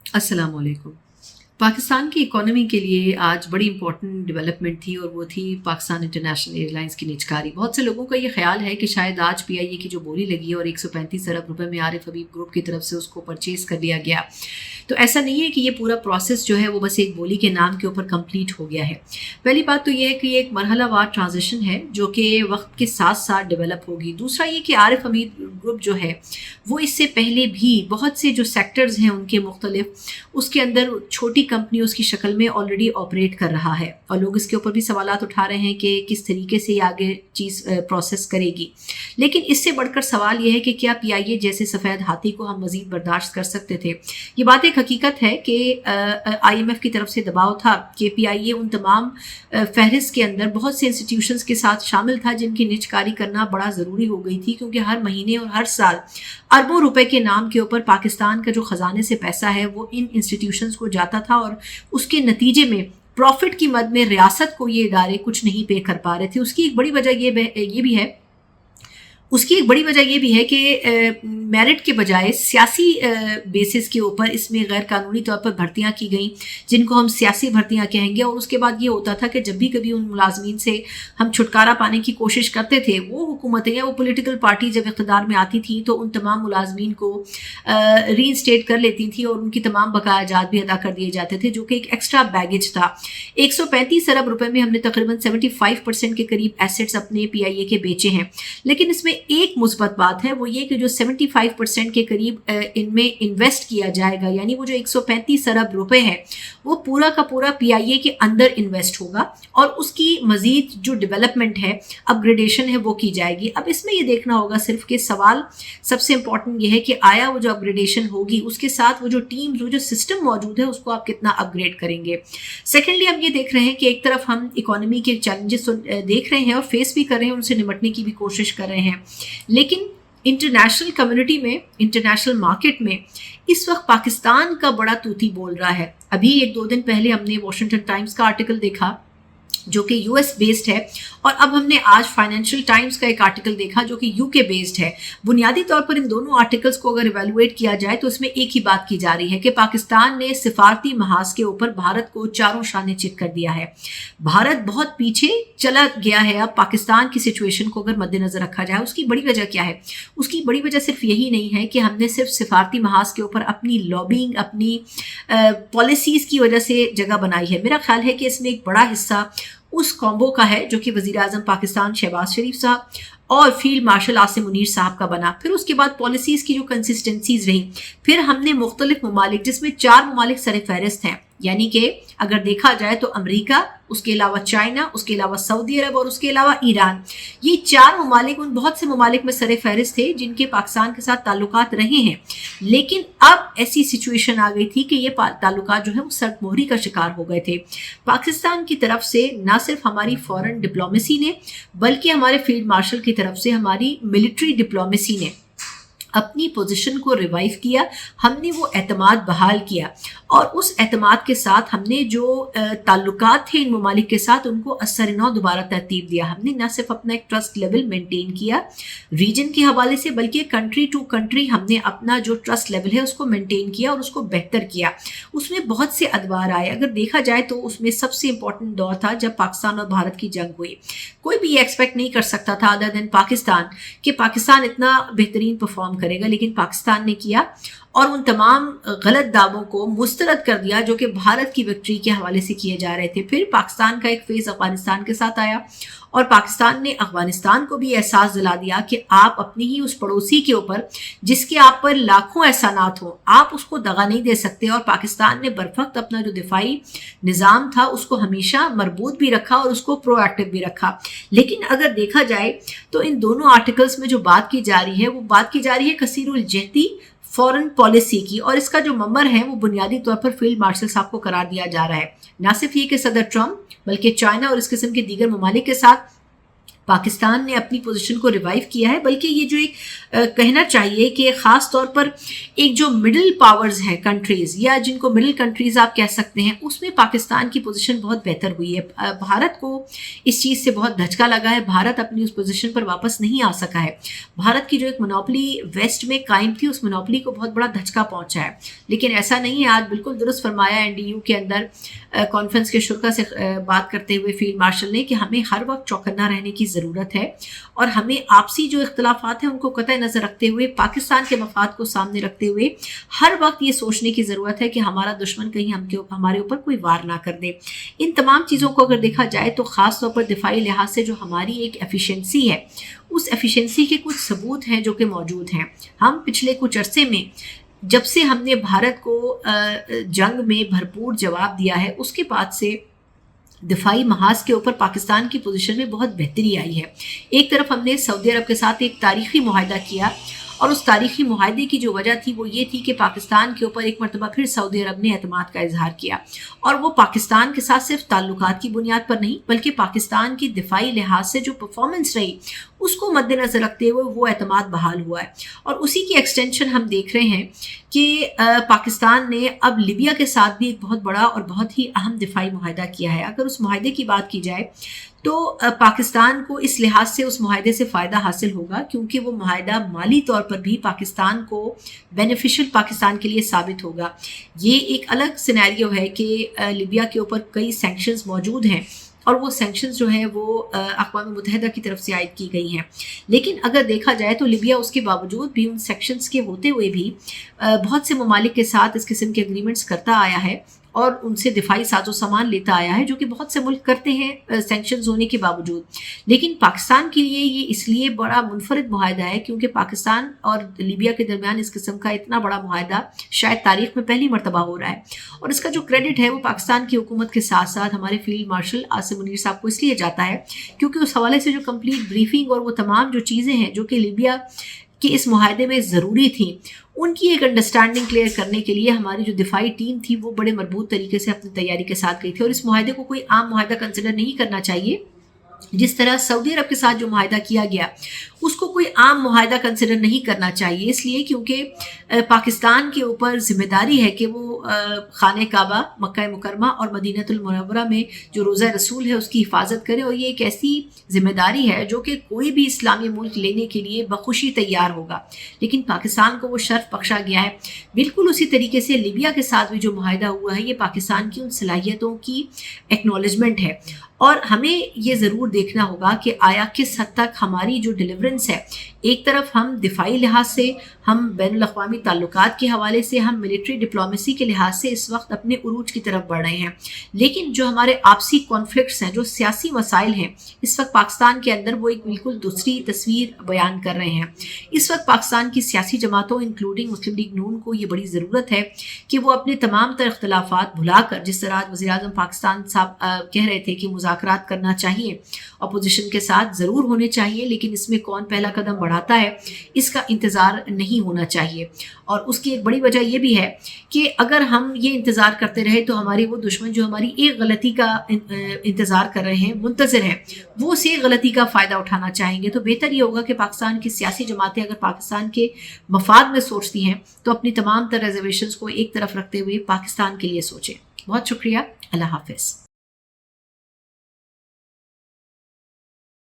अस्सलाम वालेकुम। पाकिस्तान की इकॉनमी के लिए आज बड़ी इंपॉर्टेंट डेवलपमेंट थी और वो थी पाकिस्तान इंटरनेशनल एयरलाइंस की निजकारी। बहुत से लोगों का ये ख्याल है कि शायद आज पीआईए की जो बोली लगी है और 135 अरब रुपए में आरिफ हबीब ग्रुप की तरफ से उसको परचेज कर लिया गया, तो ऐसा नहीं है कि ये पूरा प्रोसेस जो है वो बस एक बोली के नाम के ऊपर कंप्लीट हो गया है। पहली बात तो ये है कि ये एक मरहलावार ट्रांजिशन है जो कि वक्त के साथ साथ डेवलप होगी। दूसरा ये कि आरिफ हबीब ग्रुप जो है वो इससे पहले भी बहुत से जो सेक्टर्स हैं उनके मुख्तलिफ, उसके अंदर छोटी कंपनियों की शक्ल में ऑलरेडी ऑपरेट कर रहा है और लोग इसके ऊपर भी सवालात उठा रहे हैं कि किस तरीके से ये आगे चीज़ प्रोसेस करेगी। लेकिन इससे बढ़कर सवाल ये है कि क्या पीआईए जैसे सफ़ेद हाथी को हम मज़ीद बर्दाश्त कर सकते थे। ये बात एक हकीकत है कि आईएमएफ की तरफ से दबाव था कि पीआईए उन तमाम फहरिस्त के अंदर बहुत से इंस्टीट्यूशंस के साथ शामिल था जिनकी निजकारी करना बड़ा ज़रूरी हो गई थी, क्योंकि हर महीने और हर साल अरबों रुपए के नाम के ऊपर पाकिस्तान का जो ख़जाने से पैसा है वो इन इंस्टीट्यूशंस को जाता था और उसके नतीजे में प्रॉफिट की मद में रियासत को ये इदारे कुछ नहीं पे कर पा रहे थे। उसकी एक बड़ी वजह ये भी है कि मेरिट के बजाय सियासी बेसिस के ऊपर इसमें गैर कानूनी तौर पर भर्तियां की गई, जिनको हम सियासी भर्तियां कहेंगे। और उसके बाद ये होता था कि जब भी कभी उन मुलाजमीन से हम छुटकारा पाने की कोशिश करते थे, वो हुकूमतें या वो पॉलिटिकल पार्टी जब इक़्तिदार में आती थी तो उन तमाम मुलाजमीन को रीइंस्टेट कर लेती थी और उनकी तमाम बकाया जात भी अदा कर दिए जाते थे, जो कि एक एक्स्ट्रा बैगेज था। 135 अरब रुपए में हमने तकरीबन 75% के करीब एसेट्स अपने पीआईए के बेचे हैं। लेकिन इसमें एक मुस्बत बात है, वो ये कि जो 75% के करीब इनमें इन्वेस्ट किया जाएगा, यानी वो जो 135 अरब रुपए है वो पूरा का पूरा पीआईए के अंदर इन्वेस्ट होगा और उसकी मजीद जो डेवलपमेंट है, अपग्रेडेशन है, वो की जाएगी। अब इसमें ये देखना होगा सिर्फ कि सवाल सबसे इंपॉर्टेंट ये है कि आया वो जो अपग्रेडेशन होगी उसके साथ वो जो टीम जो सिस्टम मौजूद है उसको आप कितना अपग्रेड करेंगे। सेकेंडली हम ये देख रहे हैं कि एक तरफ हम इकोनॉमी के चैलेंजेस देख रहे हैं और फेस भी कर रहे हैं, उनसे निपटने की भी कोशिश कर रहे हैं, लेकिन इंटरनेशनल कम्युनिटी में, इंटरनेशनल मार्केट में इस वक्त पाकिस्तान का बड़ा तूती बोल रहा है। अभी 1-2 दिन पहले हमने वॉशिंगटन टाइम्स का आर्टिकल देखा जो कि यूएस बेस्ड है, और अब हमने आज फाइनेंशियल टाइम्स का एक आर्टिकल देखा जो कि यूके बेस्ड है। बुनियादी तौर पर इन दोनों आर्टिकल्स को अगर इवेलुएट किया जाए तो इसमें एक ही बात की जा रही है कि पाकिस्तान ने सिफारती महाज के ऊपर भारत को चारों शाने चित कर दिया है। भारत बहुत पीछे चला गया है। अब पाकिस्तान की सिचुएशन को अगर मद्देनजर रखा जाए, उसकी बड़ी वजह क्या है? उसकी बड़ी वजह सिर्फ यही नहीं है कि हमने सिर्फ सिफारती महाज के ऊपर अपनी लॉबिंग, अपनी पॉलिसीज़ की वजह से जगह बनाई है। मेरा ख्याल है कि इसमें एक बड़ा हिस्सा उस कॉम्बो का है जो कि वज़ीर आज़म पाकिस्तान शहबाज शरीफ साहब और फील्ड मार्शल आसिम मुनीर साहब का बना। फिर उसके बाद पॉलिसीज़ की जो कंसिस्टेंसीज रही, फिर हमने मुख्तलिफ ममालिक, जिसमें 4 ममालिक सर फहरिस्त हैं, यानी कि अगर देखा जाए तो अमेरिका, उसके अलावा चाइना, उसके अलावा सऊदी अरब और उसके अलावा ईरान, ये 4 ममालिक उन बहुत से ममालिक में सर फहरिस्त थे जिनके पाकिस्तान के साथ ताल्लुकात रहे हैं। लेकिन अब ऐसी सिचुएशन आ गई थी कि ये ताल्लुकात जो है वो सख्त मोहरी का शिकार हो गए थे। पाकिस्तान की तरफ से ना सिर्फ हमारी फॉरेन डिप्लोमेसी ने, बल्कि हमारे फील्ड मार्शल की तरफ से हमारी मिलिट्री डिप्लोमेसी ने अपनी पोजीशन को रिवाइव किया। हमने वो एतमाद बहाल किया और उस एतमाद के साथ हमने जो ताल्लुकात थे इन ममालिक के साथ उनको असर-ए-नौ दोबारा तरतीब दिया। हमने न सिर्फ अपना एक ट्रस्ट लेवल मेंटेन किया रीजन के हवाले से, बल्कि कंट्री टू कंट्री हमने अपना जो ट्रस्ट लेवल है उसको मेंटेन किया और उसको बेहतर किया। उसमें बहुत से अदवार आए। अगर देखा जाए तो उसमें सबसे इंपॉर्टेंट दौर था जब पाकिस्तान और भारत की जंग हुई। कोई भी ये एक्सपेक्ट नहीं कर सकता था अदर देन पाकिस्तान कि पाकिस्तान इतना बेहतरीन परफॉर्म करेगा, लेकिन पाकिस्तान ने किया और उन तमाम गलत दावों को मुस्तरद कर दिया जो कि भारत की विक्ट्री के हवाले से किए जा रहे थे। फिर पाकिस्तान का एक फेज़ अफगानिस्तान के साथ आया और पाकिस्तान ने अफगानिस्तान को भी एहसास दिला दिया कि आप अपनी ही उस पड़ोसी के ऊपर जिसके आप पर लाखों एहसानात हो, आप उसको दगा नहीं दे सकते। और पाकिस्तान ने बरफक्त अपना जो दिफाई निज़ाम था उसको हमेशा मरबूत भी रखा और उसको प्रोएक्टिव भी रखा। लेकिन अगर देखा जाए तो इन दोनों आर्टिकल्स में जो बात की जा रही है वो बात की जा रही है कसीरुल जहती फॉरेन पॉलिसी की, और इसका जो मम्बर है वो बुनियादी तौर पर फील्ड मार्शल साहब को करार दिया जा रहा है। ना सिर्फ ये कि सदर ट्रम्प, बल्कि चाइना और इस किस्म के दीगर ममालिक के साथ पाकिस्तान ने अपनी पोजीशन को रिवाइव किया है, बल्कि ये जो एक कहना चाहिए कि ख़ास तौर पर एक जो मिडिल पावर्स हैं कंट्रीज़, या जिनको मिडिल कंट्रीज़ आप कह सकते हैं, उसमें पाकिस्तान की पोजीशन बहुत बेहतर हुई है। भारत को इस चीज़ से बहुत धचका लगा है, भारत अपनी उस पोजीशन पर वापस नहीं आ सका है। भारत की जो एक मोनोपोली वेस्ट में कायम थी, उस मोनोपोली को बहुत बड़ा धचका पहुँचा है। लेकिन ऐसा नहीं है, आज बिल्कुल दुरुस्त फरमाया NDU के अंदर कॉन्फ्रेंस के शुरा से बात करते हुए फील्ड मार्शल ने कि हमें हर वक्त चौकन्ना रहने की ज़रूरत है और हमें आपसी जो इख्तलाफात हैं उनको कतई नज़र रखते हुए, पाकिस्तान के मफाद को सामने रखते हुए हर वक्त ये सोचने की ज़रूरत है कि हमारा दुश्मन कहीं हमारे ऊपर कोई वार ना कर दे। इन तमाम चीज़ों को अगर देखा जाए तो ख़ास तौर पर दिफाई लिहाज से जो हमारी एक एफिशिएंसी है, उस एफिशिएंसी के कुछ सबूत हैं जो कि मौजूद हैं। हम पिछले कुछ अरसे में जब से हमने भारत को जंग में भरपूर जवाब दिया है, उसके बाद से दिफाई महाज के ऊपर पाकिस्तान की पोजीशन में बहुत बेहतरी आई है। एक तरफ हमने सऊदी अरब के साथ एक तारीखी मुआहदा किया और उस तारीखी मुआहदे की जो वजह थी वो ये थी कि पाकिस्तान के ऊपर एक मरतबा फिर सऊदी अरब ने एतमाद का इजहार किया, और वो पाकिस्तान के साथ सिर्फ ताल्लुकात की बुनियाद पर नहीं बल्कि पाकिस्तान की दिफाई लिहाज से जो परफॉर्मेंस रही उसको मद्देनज़र रखते हुए वो एतमाद बहाल हुआ है। और उसी की एक्सटेंशन हम देख रहे हैं कि पाकिस्तान ने अब लीबिया के साथ भी एक बहुत बड़ा और बहुत ही अहम दिफाई मुआहदा किया है। अगर उस मुआहदे की बात की जाए तो पाकिस्तान को इस लिहाज से उस मुआहदे से फ़ायदा हासिल होगा क्योंकि वो मुआहदा माली तौर पर भी पाकिस्तान को बेनिफिशियल पाकिस्तान के लिए साबित होगा। ये एक अलग सिनेरियो है कि लीबिया के ऊपर कई सैंक्शंस मौजूद हैं और वो सैंक्शंस जो है वो अक़वाम मुत्तहिदा की तरफ से आयद की गई हैं, लेकिन अगर देखा जाए तो लीबिया उसके बावजूद भी उन सैंक्शंस के होते हुए भी बहुत से ममालिक के साथ इस किस्म के एग्रीमेंट्स करता आया है और उनसे दिफाई साजो सामान लेता आया है, जो कि बहुत से मुल्क करते हैं सैंक्शंस होने के बावजूद। लेकिन पाकिस्तान के लिए ये इसलिए बड़ा मुनफरिद मुआहदा है क्योंकि पाकिस्तान और लीबिया के दरमियान इस किस्म का इतना बड़ा मुआहदा शायद तारीख में पहली मरतबा हो रहा है, और इसका जो क्रेडिट है वो पाकिस्तान की हुकूमत के साथ साथ हमारे फील्ड मार्शल आसिम मुनीर साहब को इसलिए जाता है क्योंकि उस हवाले से जो कंप्लीट ब्रीफिंग और वो तमाम जो चीज़ें हैं जो कि लीबिया कि इस मुआहदे में ज़रूरी थी, उनकी एक अंडरस्टैंडिंग क्लियर करने के लिए हमारी जो दिफाई टीम थी वो बड़े मजबूत तरीके से अपनी तैयारी के साथ गई थी। और इस मुआहदे को कोई आम मुआहदा कंसिडर नहीं करना चाहिए। जिस तरह सऊदी अरब के साथ जो मुआहदा किया गया उसको कोई आम मुआहदा कंसिडर नहीं करना चाहिए, इसलिए क्योंकि पाकिस्तान के ऊपर जिम्मेदारी है कि वो खाने काबा, मक्का मुकरमा और मदीनतुल मुनव्वरा में जो रोज़ा रसूल है उसकी हिफाजत करे, और ये एक ऐसी जिम्मेदारी है जो कि कोई भी इस्लामी मुल्क लेने के लिए बखुशी तैयार होगा, लेकिन पाकिस्तान को वो शर्फ बख्शा गया है। बिल्कुल उसी तरीके से लीबिया के साथ भी जो मुआहदा हुआ है ये पाकिस्तान की उन सलाहियतों की एक्नॉलेजमेंट है, और हमें ये ज़रूर देखना होगा कि आया किस हद तक हमारी जो डिलीवरेंस है, एक तरफ हम दिफाई लिहाज से, हम बैनुल-अक़वामी ताल्लुकात के हवाले से, हम मिलिट्री डिप्लोमेसी के लिहाज से इस वक्त अपने उरूज की तरफ बढ़ रहे हैं, लेकिन जो हमारे आपसी कॉन्फ्लिक्ट्स हैं, जो सियासी मसाइल हैं, इस वक्त पाकिस्तान के अंदर वो एक बिल्कुल दूसरी तस्वीर बयान कर रहे हैं। इस वक्त पाकिस्तान की सियासी जमातों इंक्लूडिंग मुस्लिम लीग नून को ये बड़ी ज़रूरत है कि वो अपने तमाम तर इख्तलाफात भुलाकर, जिस तरह आज वज़ीर-ए-आज़म पाकिस्तान साहब कह रहे थे कि मुज़ाकरात करना चाहिए, अपोजिशन के साथ ज़रूर होने चाहिए, लेकिन इसमें कौन पहला कदम बढ़ाता है इसका इंतज़ार नहीं होना चाहिए। और उसकी एक बड़ी वजह यह भी है कि अगर हम ये इंतज़ार करते रहे तो हमारी वो दुश्मन जो हमारी एक गलती का इंतज़ार कर रहे हैं, मुंतज़िर हैं, वो उसी गलती का फ़ायदा उठाना चाहेंगे। तो बेहतर ये होगा कि पाकिस्तान की सियासी जमातें अगर पाकिस्तान के मफाद में सोचती हैं तो अपनी तमाम तर रिजर्वेशंस को एक तरफ रखते हुए पाकिस्तान के लिए सोचें। बहुत शुक्रिया, अल्लाह हाफ़िज़।